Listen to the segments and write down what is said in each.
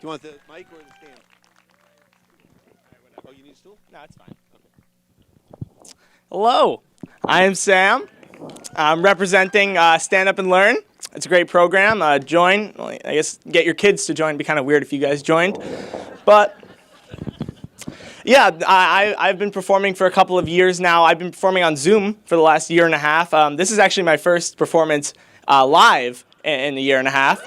you want the mic or the stand? Oh, you need a stool? No, it's fine. Hello, I am Sam. I'm representing Stand Up and Learn. It's a great program. Join. Well, I guess get your kids to join. It'd be kind of weird if you guys joined. But yeah, I've been performing for a couple of years now. I've been performing on Zoom for the last year and a half. This is actually my first performance live in a year and a half.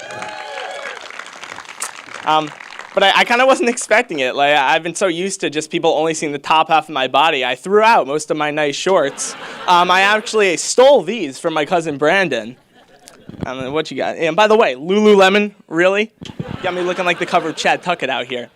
But I kind of wasn't expecting it. Like, I've been so used to just people only seeing the top half of my body. I threw out most of my nice shorts. I actually stole these from my cousin Brandon. What you got? And by the way, Lululemon, really? Got me looking like the cover of Chad Tuckett out here.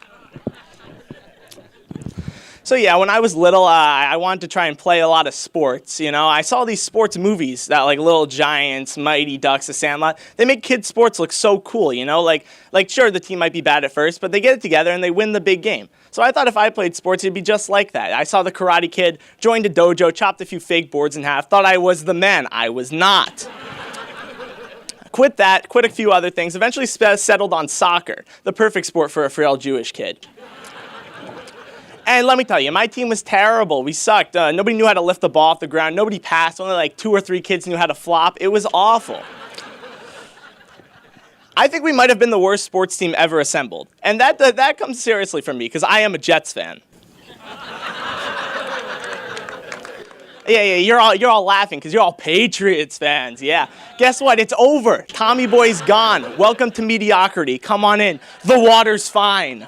So yeah, when I was little, I wanted to try and play a lot of sports, you know. I saw these sports movies that like Little Giants, Mighty Ducks, The Sandlot. They make kids' sports look so cool, you know. Like sure, the team might be bad at first, but they get it together and they win the big game. So I thought if I played sports, it'd be just like that. I saw the Karate Kid, joined a dojo, chopped a few fake boards in half, thought I was the man. I was not. Quit that, quit a few other things, eventually settled on soccer, the perfect sport for a frail Jewish kid. And let me tell you, my team was terrible. We sucked. Nobody knew how to lift the ball off the ground. Nobody passed. Only like 2 or 3 kids knew how to flop. It was awful. I think we might have been the worst sports team ever assembled. And that comes seriously from me, because I am a Jets fan. Yeah, you're all laughing, because you're all Patriots fans, yeah. Guess what? It's over. Tommy Boy's gone. Welcome to mediocrity. Come on in. The water's fine.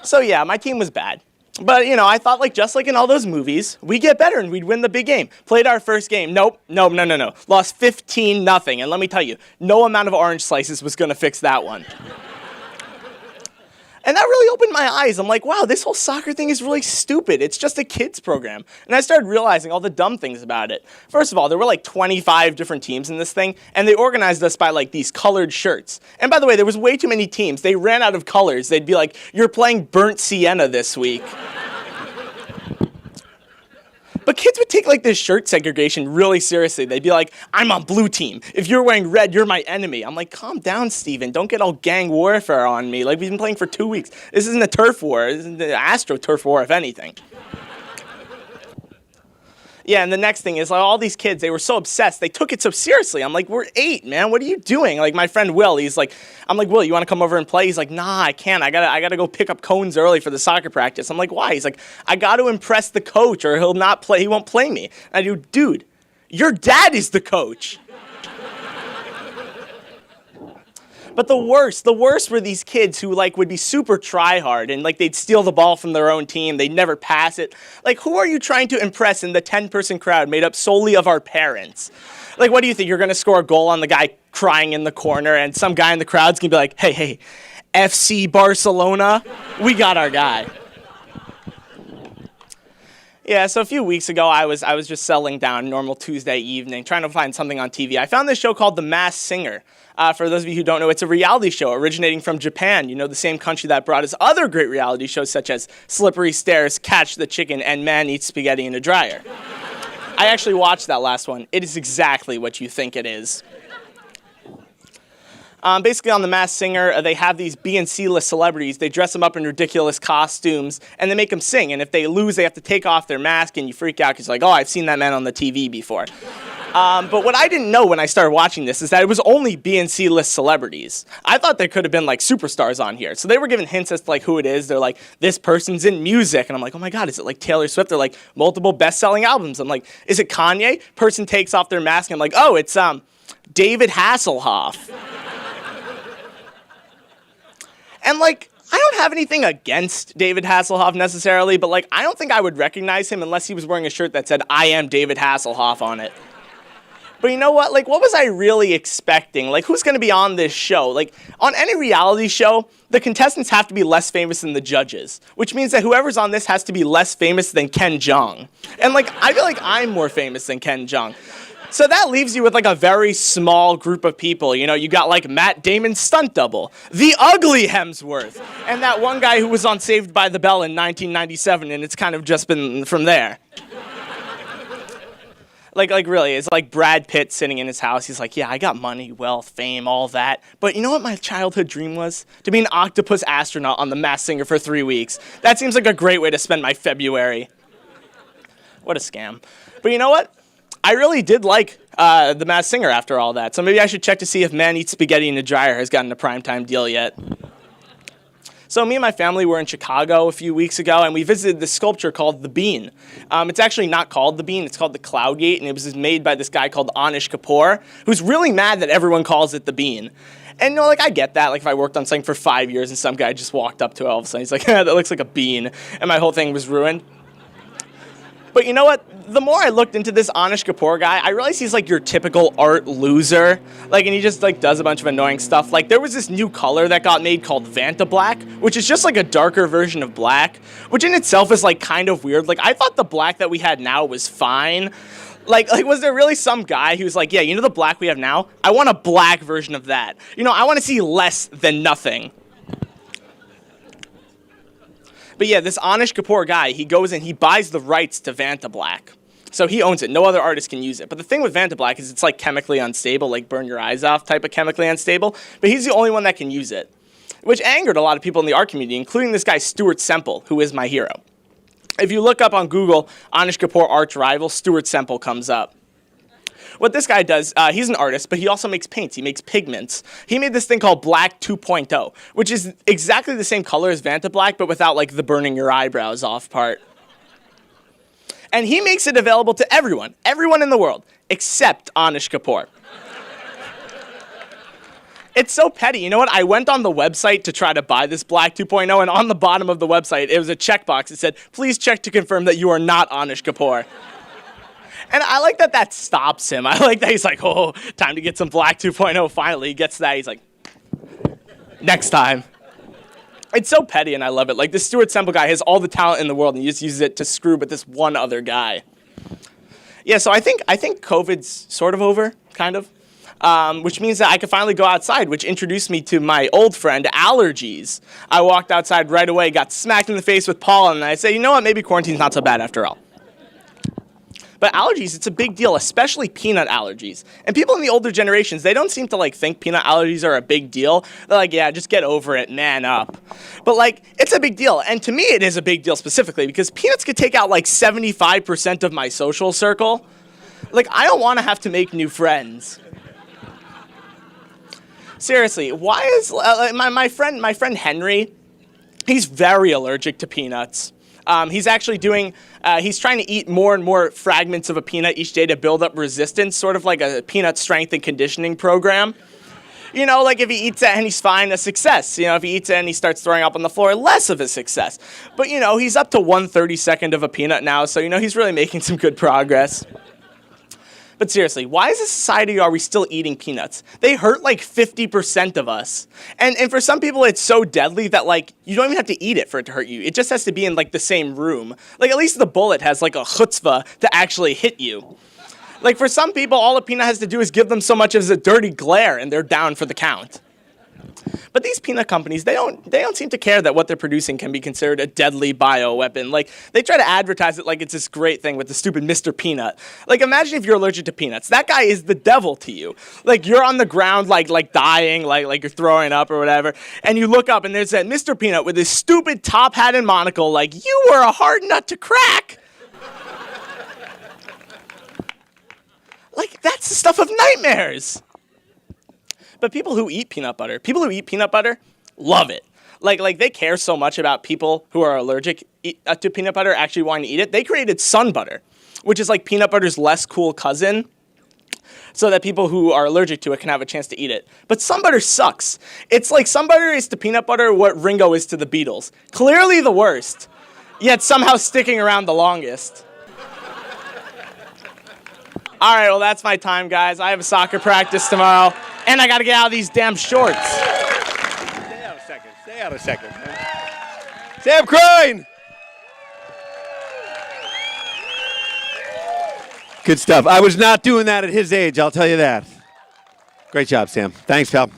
So yeah, my team was bad. But, you know, I thought just like in all those movies, we'd get better and we'd win the big game. Played our first game. Nope. No. Lost 15-0. And let me tell you, no amount of orange slices was going to fix that one. And that really opened my eyes. I'm like, wow, this whole soccer thing is really stupid. It's just a kids program. And I started realizing all the dumb things about it. First of all, there were 25 different teams in this thing, and they organized us by these colored shirts. And by the way, there was way too many teams. They ran out of colors. They'd be like, you're playing burnt sienna this week. But kids would take this shirt segregation really seriously. They'd be like, I'm on blue team. If you're wearing red, you're my enemy. I'm like, calm down, Steven. Don't get all gang warfare on me. We've been playing for 2 weeks. This isn't a turf war. This is the AstroTurf war, if anything. Yeah, and the next thing is all these kids, they were so obsessed. They took it so seriously. I'm like, we're 8, man. What are you doing? My friend Will, I'm like, Will, you want to come over and play? He's like, nah, I can't. I gotta go pick up cones early for the soccer practice. I'm like, why? He's like, I got to impress the coach or he'll not play. He won't play me. And I do, dude, your dad is the coach. But the worst were these kids who would be super try-hard and they'd steal the ball from their own team. They'd never pass it. Who are you trying to impress in the 10-person crowd made up solely of our parents? What do you think? You're going to score a goal on the guy crying in the corner and some guy in the crowd's going to be like, hey, FC Barcelona, we got our guy. Yeah, so a few weeks ago, I was just settling down normal Tuesday evening, trying to find something on TV. I found this show called The Masked Singer. For those of you who don't know, it's a reality show originating from Japan, you know, the same country that brought us other great reality shows such as Slippery Stairs, Catch the Chicken, and Man Eats Spaghetti in a Dryer. I actually watched that last one. It is exactly what you think it is. Basically, on The Masked Singer, they have these B and C-list celebrities. They dress them up in ridiculous costumes, and they make them sing. And if they lose, they have to take off their mask, and you freak out because you're like, oh, I've seen that man on the TV before. But what I didn't know when I started watching this is that it was only B and C-list celebrities. I thought there could have been superstars on here. So they were given hints as to who it is. They're like, this person's in music. And I'm like, oh my God, is it Taylor Swift? They're multiple best-selling albums. I'm like, is it Kanye? Person takes off their mask and I'm like, oh, it's David Hasselhoff. And I don't have anything against David Hasselhoff necessarily, but I don't think I would recognize him unless he was wearing a shirt that said, I am David Hasselhoff on it. But you know what? What was I really expecting? Who's going to be on this show? On any reality show, the contestants have to be less famous than the judges, which means that whoever's on this has to be less famous than Ken Jeong. And, I feel like I'm more famous than Ken Jeong. So that leaves you with a very small group of people. You know, you got Matt Damon's stunt double, the ugly Hemsworth, and that one guy who was on Saved by the Bell in 1997, and it's kind of just been from there. Like really, it's like Brad Pitt sitting in his house. He's like, yeah, I got money, wealth, fame, all that. But you know what my childhood dream was? To be an octopus astronaut on The Masked Singer for 3 weeks. That seems like a great way to spend my February. What a scam. But you know what? I really did like The Masked Singer after all that. So maybe I should check to see if Man Eats Spaghetti in a Dryer has gotten a primetime deal yet. So me and my family were in Chicago a few weeks ago, and we visited this sculpture called The Bean. It's actually not called The Bean, it's called the Cloud Gate, and it was made by this guy called Anish Kapoor, who's really mad that everyone calls it The Bean. And, you know, like, I get that. Like, if I worked on something for 5 years and some guy just walked up to it all of a sudden, he's like, that looks like a bean, and my whole thing was ruined. But you know what? The more I looked into this Anish Kapoor guy, I realized he's like your typical art loser. Like, and he just like does a bunch of annoying stuff. Like, there was this new color that got made called Vanta Black, which is just like a darker version of black, which in itself is like kind of weird. Like, I thought the black that we had now was fine. Like, was there really some guy who's like, yeah, you know the black we have now? I want a black version of that. You know, I want to see less than nothing. But yeah, this Anish Kapoor guy, he goes and he buys the rights to Vanta Black. So he owns it. No other artist can use it. But the thing with Vanta Black is it's like chemically unstable, like burn your eyes off type of chemically unstable. But he's the only one that can use it, which angered a lot of people in the art community, including this guy Stuart Semple, who is my hero. If you look up on Google, Anish Kapoor arch rival, Stuart Semple comes up. What this guy does, he's an artist, but he also makes paints. He makes pigments. He made this thing called Black 2.0, which is exactly the same color as Vanta Black, but without like the burning your eyebrows off part. And he makes it available to everyone in the world, except Anish Kapoor. It's so petty. You know what? I went on the website to try to buy this Black 2.0, and on the bottom of the website, it was a checkbox. It said, please check to confirm that you are not Anish Kapoor. And I like that that stops him. I like that he's like, oh, time to get some Black 2.0 finally. He gets that. He's like, next time. It's so petty, and I love it. Like, this Stuart Semple guy has all the talent in the world, and he just uses it to screw with this one other guy. Yeah, so I think COVID's sort of over, kind of, which means that I could finally go outside, which introduced me to my old friend, allergies. I walked outside right away, got smacked in the face with pollen, and I said, you know what, maybe quarantine's not so bad after all. But allergies, it's a big deal, especially peanut allergies. And people in the older generations, they don't seem to like think peanut allergies are a big deal. They're like, yeah, just get over it, man up. But like, it's a big deal. And to me, it is a big deal specifically because peanuts could take out like 75% of my social circle. Like, I don't want to have to make new friends. Seriously, why is my friend Henry, he's very allergic to peanuts. He's actually he's trying to eat more and more fragments of a peanut each day to build up resistance, sort of like a peanut strength and conditioning program. You know, like if he eats it and he's fine, a success. You know, if he eats it and he starts throwing up on the floor, less of a success. But, you know, he's up to 1/32 of a peanut now, so, you know, he's really making some good progress. But seriously, why as a society are we still eating peanuts? They hurt like 50% of us. And for some people, it's so deadly that like, you don't even have to eat it for it to hurt you. It just has to be in like the same room. Like at least the bullet has like a chutzpah to actually hit you. Like for some people, all a peanut has to do is give them so much as a dirty glare and they're down for the count. But these peanut companies, they don't seem to care that what they're producing can be considered a deadly bioweapon. Like, they try to advertise it like it's this great thing with the stupid Mr. Peanut. Like, imagine if you're allergic to peanuts. That guy is the devil to you. Like, you're on the ground, like dying, like you're throwing up or whatever, and you look up and there's that Mr. Peanut with his stupid top hat and monocle, like, you were a hard nut to crack. Like, that's the stuff of nightmares. But people who eat peanut butter love it. Like they care so much about people who are allergic to peanut butter actually wanting to eat it. They created sun butter, which is like peanut butter's less cool cousin, so that people who are allergic to it can have a chance to eat it. But sun butter sucks. It's like sun butter is to peanut butter what Ringo is to the Beatles. Clearly the worst, yet somehow sticking around the longest. All right, well, that's my time, guys. I have a soccer practice tomorrow, and I got to get out of these damn shorts. Stay out a second. Sam Croyne! Good stuff. I was not doing that at his age, I'll tell you that. Great job, Sam. Thanks, pal.